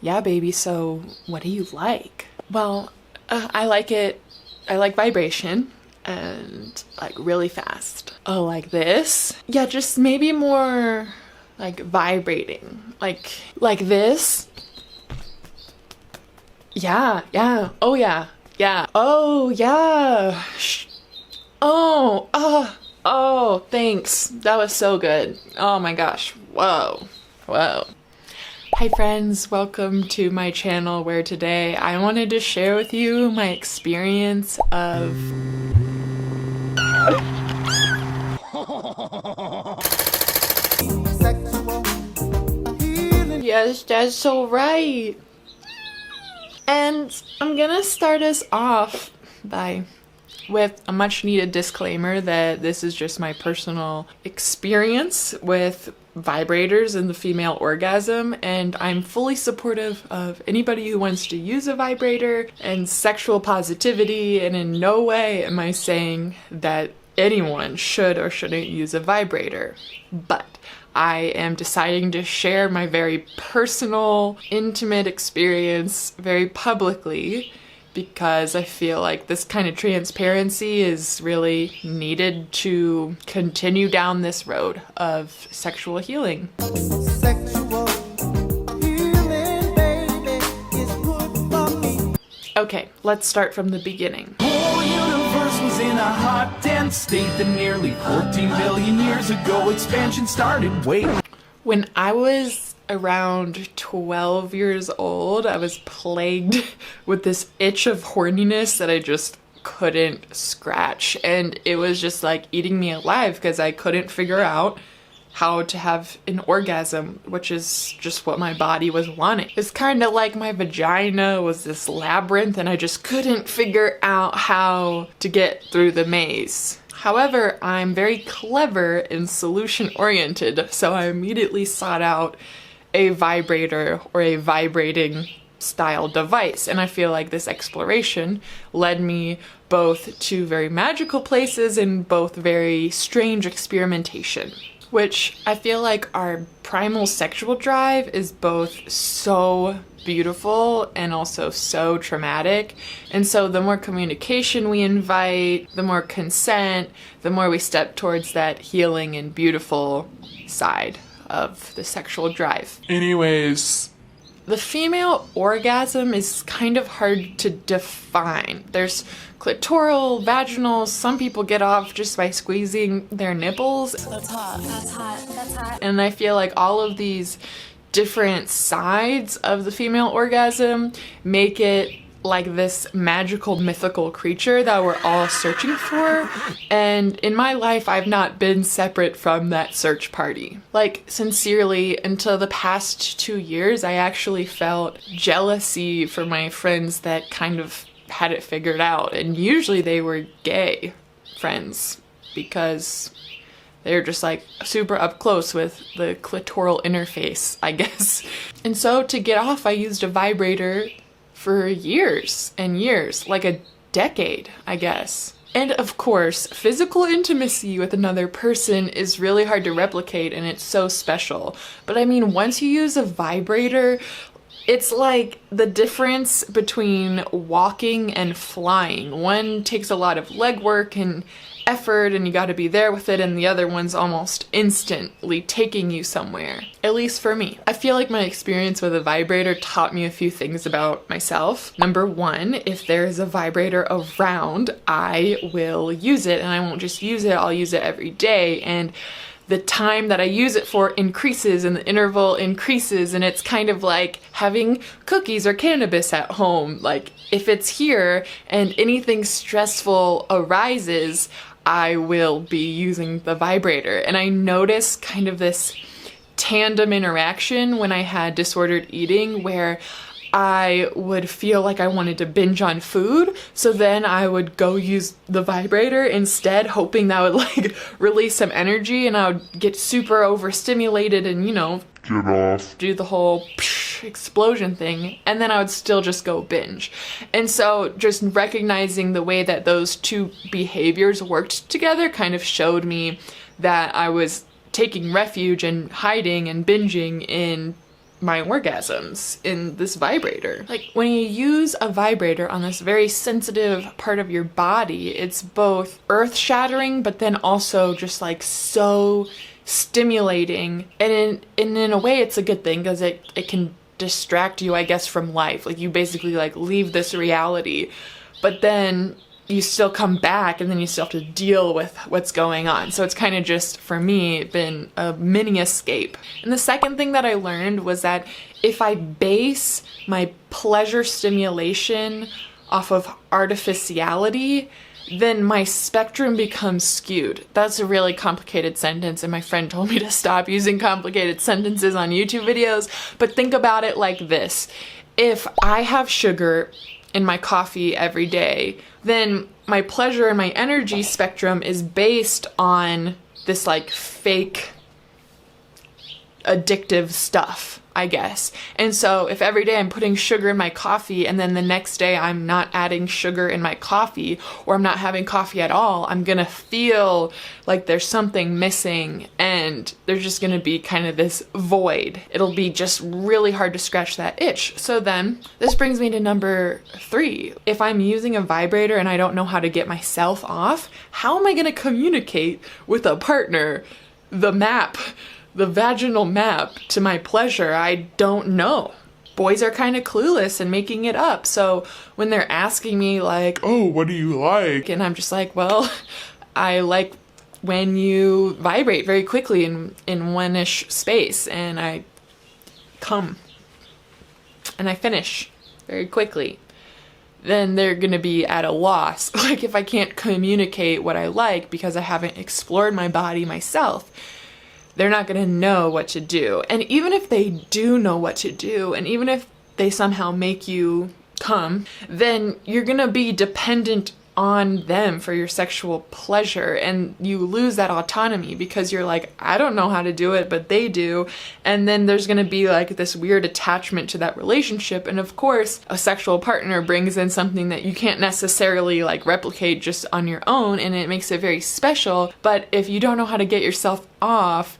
Yeah, baby, so what do you like? Well, I like it. I like vibration and like really fast. Oh, like this? Yeah, just maybe more like vibrating. Like this. Yeah, yeah. Oh, yeah. Yeah. Oh, yeah. Oh, thanks. That was so good. Oh my gosh. Whoa. Whoa. Hi friends, welcome to my channel where today I wanted to share with you my experience of Yes, that's so right. And I'm gonna start us off with a much needed disclaimer that this is just my personal experience with vibrators and the female orgasm, and I'm fully supportive of anybody who wants to use a vibrator and sexual positivity, and in no way am I saying that anyone should or shouldn't use a vibrator. But I am deciding to share my very personal, intimate experience very publicly because I feel like this kind of transparency is really needed to continue down this road of sexual healing. Sexual healing, baby, is good for me. Okay, let's start from the beginning. The whole universe was in a hot, dense state that nearly 14 billion years ago expansion started. Wait. When I was around 12 years old, I was plagued with this itch of horniness that I just couldn't scratch, and it was just like eating me alive because I couldn't figure out how to have an orgasm, which is just what my body was wanting. It's kind of like my vagina was this labyrinth and I just couldn't figure out how to get through the maze. However, I'm very clever and solution oriented, so I immediately sought out a vibrator or a vibrating style device, and I feel like this exploration led me both to very magical places and both very strange experimentation, which I feel like our primal sexual drive is both so beautiful and also so traumatic. And so the more communication we invite, the more consent, the more we step towards that healing and beautiful side of the sexual drive. Anyways, the female orgasm is kind of hard to define. There's clitoral, vaginal, some people get off just by squeezing their nipples. That's hot. That's hot. That's hot. And I feel like all of these different sides of the female orgasm make it like this magical, mythical creature that we're all searching for. And in my life, I've not been separate from that search party. Like, sincerely, until the past 2 years, I actually felt jealousy for my friends that kind of had it figured out. And usually they were gay friends because they're just like super up close with the clitoral interface, I guess. And so to get off, I used a vibrator for years and years, like a decade, I guess. And of course, physical intimacy with another person is really hard to replicate and it's so special. But I mean, once you use a vibrator, it's like the difference between walking and flying. One takes a lot of legwork and effort and you gotta be there with it, and the other one's almost instantly taking you somewhere. At least for me. I feel like my experience with a vibrator taught me a few things about myself. Number one, if there's a vibrator around, I will use it, and I won't just use it, I'll use it every day, and the time that I use it for increases and the interval increases, and it's kind of like having cookies or cannabis at home. Like, if it's here and anything stressful arises, I will be using the vibrator. And I notice kind of this tandem interaction when I had disordered eating where I would feel like I wanted to binge on food, so then I would go use the vibrator instead, hoping that would like release some energy and I would get super overstimulated and, you know, get off, do the whole explosion thing, and then I would still just go binge. And so just recognizing the way that those two behaviors worked together kind of showed me that I was taking refuge and hiding and binging in my orgasms in this vibrator. Like when you use a vibrator on this very sensitive part of your body, it's both earth-shattering, but then also just like so stimulating. And in a way, it's a good thing because it can distract you, I guess, from life. Like you basically like leave this reality, but then you still come back and then you still have to deal with what's going on. So it's kind of just, for me, been a mini escape. And the second thing that I learned was that if I base my pleasure stimulation off of artificiality, then my spectrum becomes skewed. That's a really complicated sentence, and my friend told me to stop using complicated sentences on YouTube videos, but think about it like this. If I have sugar in my coffee every day, then my pleasure and my energy spectrum is based on this like fake addictive stuff, I guess. And so if every day I'm putting sugar in my coffee and then the next day I'm not adding sugar in my coffee, or I'm not having coffee at all, I'm gonna feel like there's something missing and there's just gonna be kind of this void. It'll be just really hard to scratch that itch. So then this brings me to number 3. If I'm using a vibrator and I don't know how to get myself off, how am I gonna communicate with a partner the vaginal map to my pleasure? I don't know. Boys are kind of clueless and making it up. So when they're asking me like, oh, what do you like? And I'm just like, well, I like when you vibrate very quickly in one-ish space, and I come and I finish very quickly. Then they're gonna be at a loss. Like if I can't communicate what I like because I haven't explored my body myself, they're not going to know what to do. And even if they do know what to do, and even if they somehow make you come, then you're going to be dependent on them for your sexual pleasure, and you lose that autonomy because you're like, I don't know how to do it, but they do. And then there's going to be like this weird attachment to that relationship. And of course, a sexual partner brings in something that you can't necessarily like replicate just on your own, and it makes it very special. But if you don't know how to get yourself off,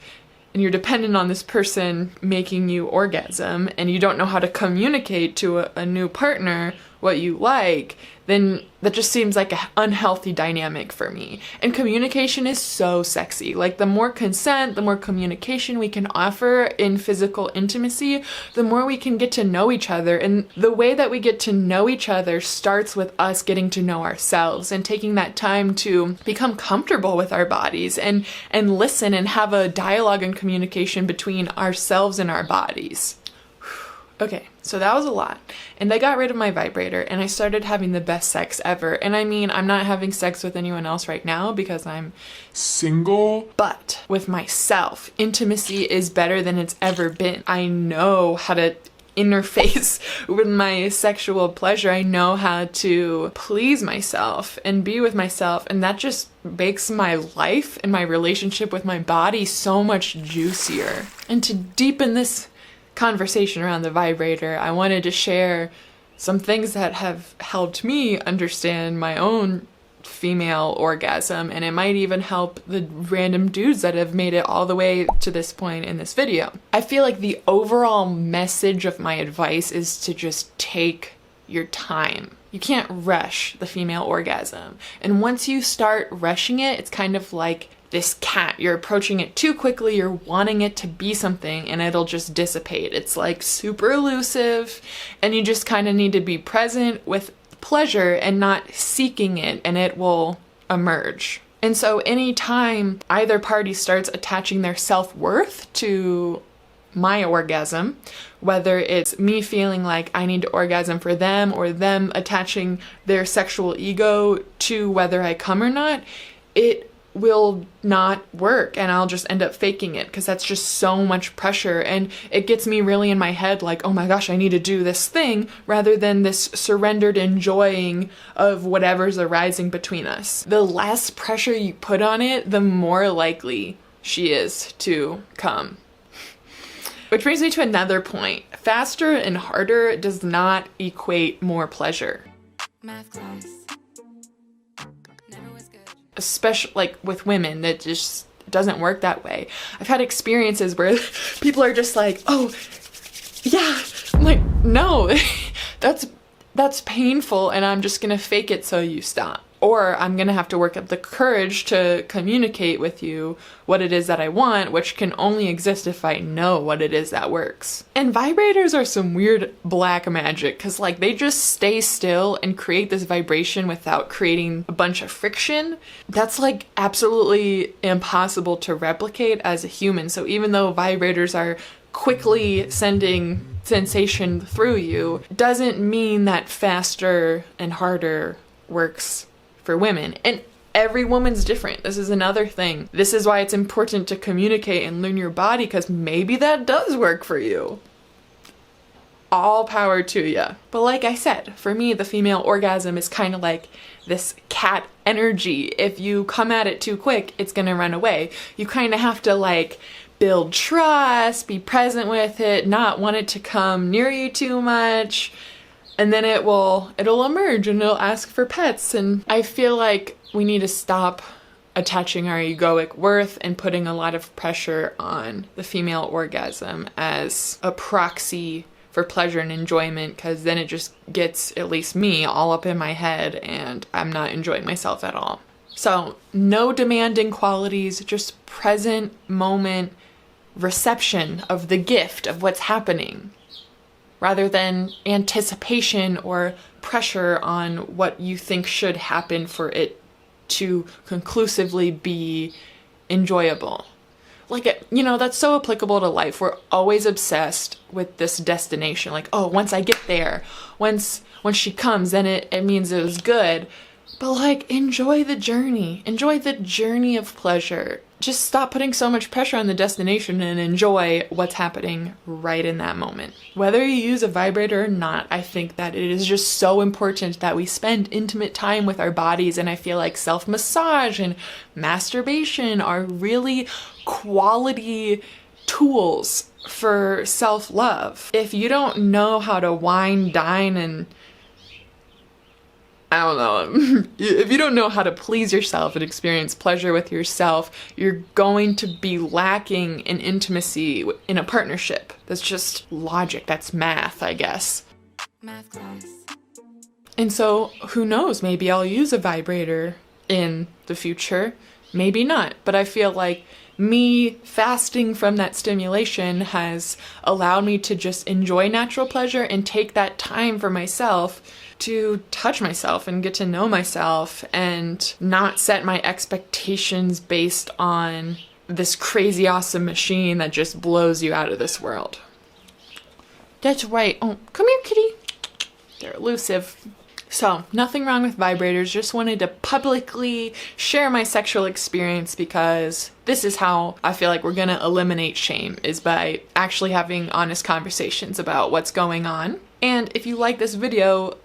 and you're dependent on this person making you orgasm, and you don't know how to communicate to a new partner what you like, then that just seems like an unhealthy dynamic for me. And communication is so sexy. Like the more consent, the more communication we can offer in physical intimacy, the more we can get to know each other. And the way that we get to know each other starts with us getting to know ourselves and taking that time to become comfortable with our bodies and listen and have a dialogue and communication between ourselves and our bodies. Okay, so that was a lot. And I got rid of my vibrator and I started having the best sex ever. And I mean, I'm not having sex with anyone else right now because I'm single, but with myself, intimacy is better than it's ever been. I know how to interface with my sexual pleasure. I know how to please myself and be with myself, and that just makes my life and my relationship with my body so much juicier. And to deepen this conversation around the vibrator, I wanted to share some things that have helped me understand my own female orgasm, and it might even help the random dudes that have made it all the way to this point in this video. I feel like the overall message of my advice is to just take your time. You can't rush the female orgasm. And once you start rushing it, it's kind of like this cat. You're approaching it too quickly, you're wanting it to be something, and it'll just dissipate. It's like super elusive, and you just kind of need to be present with pleasure and not seeking it, and it will emerge. And so anytime either party starts attaching their self-worth to my orgasm, whether it's me feeling like I need to orgasm for them, or them attaching their sexual ego to whether I come or not, it will not work, and I'll just end up faking it because that's just so much pressure, and it gets me really in my head like, oh my gosh, I need to do this thing, rather than this surrendered enjoying of whatever's arising between us. The less pressure you put on it, the more likely she is to come. Which brings me to another point. Faster and harder does not equate more pleasure. Math class. Especially like with women, that just doesn't work that way. I've had experiences where people are just like, oh, Yeah, I'm like, no, that's painful, and I'm just gonna fake it so you stop. Or I'm gonna have to work up the courage to communicate with you what it is that I want, which can only exist if I know what it is that works. And vibrators are some weird black magic, because like they just stay still and create this vibration without creating a bunch of friction. That's like absolutely impossible to replicate as a human. So even though vibrators are quickly sending sensation through you, doesn't mean that faster and harder works for women. And every woman's different. This is another thing. This is why it's important to communicate and learn your body, because maybe that does work for you. All power to ya. But like I said, for me, the female orgasm is kind of like this cat energy. If you come at it too quick, it's gonna run away. You kind of have to like build trust, be present with it, not want it to come near you too much, and then it'll emerge and it'll ask for pets. And I feel like we need to stop attaching our egoic worth and putting a lot of pressure on the female orgasm as a proxy for pleasure and enjoyment, because then it just gets, at least me, all up in my head and I'm not enjoying myself at all. So no demanding qualities, just present moment reception of the gift of what's happening, rather than anticipation or pressure on what you think should happen for it to conclusively be enjoyable. Like, you know, that's so applicable to life. We're always obsessed with this destination. Like, oh, once I get there, once she comes, then it means it was good. But like, enjoy the journey. Enjoy the journey of pleasure. Just stop putting so much pressure on the destination and enjoy what's happening right in that moment. Whether you use a vibrator or not, I think that it is just so important that we spend intimate time with our bodies, and I feel like self-massage and masturbation are really quality tools for self-love. If you don't know how to wine, dine, and I don't know, if you don't know how to please yourself and experience pleasure with yourself, you're going to be lacking in intimacy in a partnership. That's just logic. That's math, I guess. Math class. And so, who knows, maybe I'll use a vibrator in the future. Maybe not. But I feel like me fasting from that stimulation has allowed me to just enjoy natural pleasure and take that time for myself to touch myself and get to know myself and not set my expectations based on this crazy awesome machine that just blows you out of this world. That's right. Oh, come here, kitty. They're elusive. So, nothing wrong with vibrators, just wanted to publicly share my sexual experience, because this is how I feel like we're gonna eliminate shame, is by actually having honest conversations about what's going on. And if you like this video,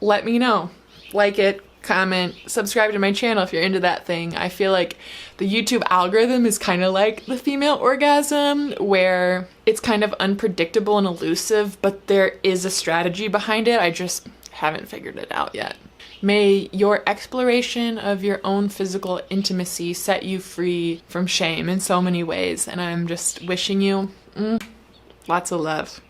let me know. Like it, comment, subscribe to my channel if you're into that thing. I feel like the YouTube algorithm is kind of like the female orgasm, where it's kind of unpredictable and elusive, but there is a strategy behind it. I just haven't figured it out yet. May your exploration of your own physical intimacy set you free from shame in so many ways, and I'm just wishing you lots of love.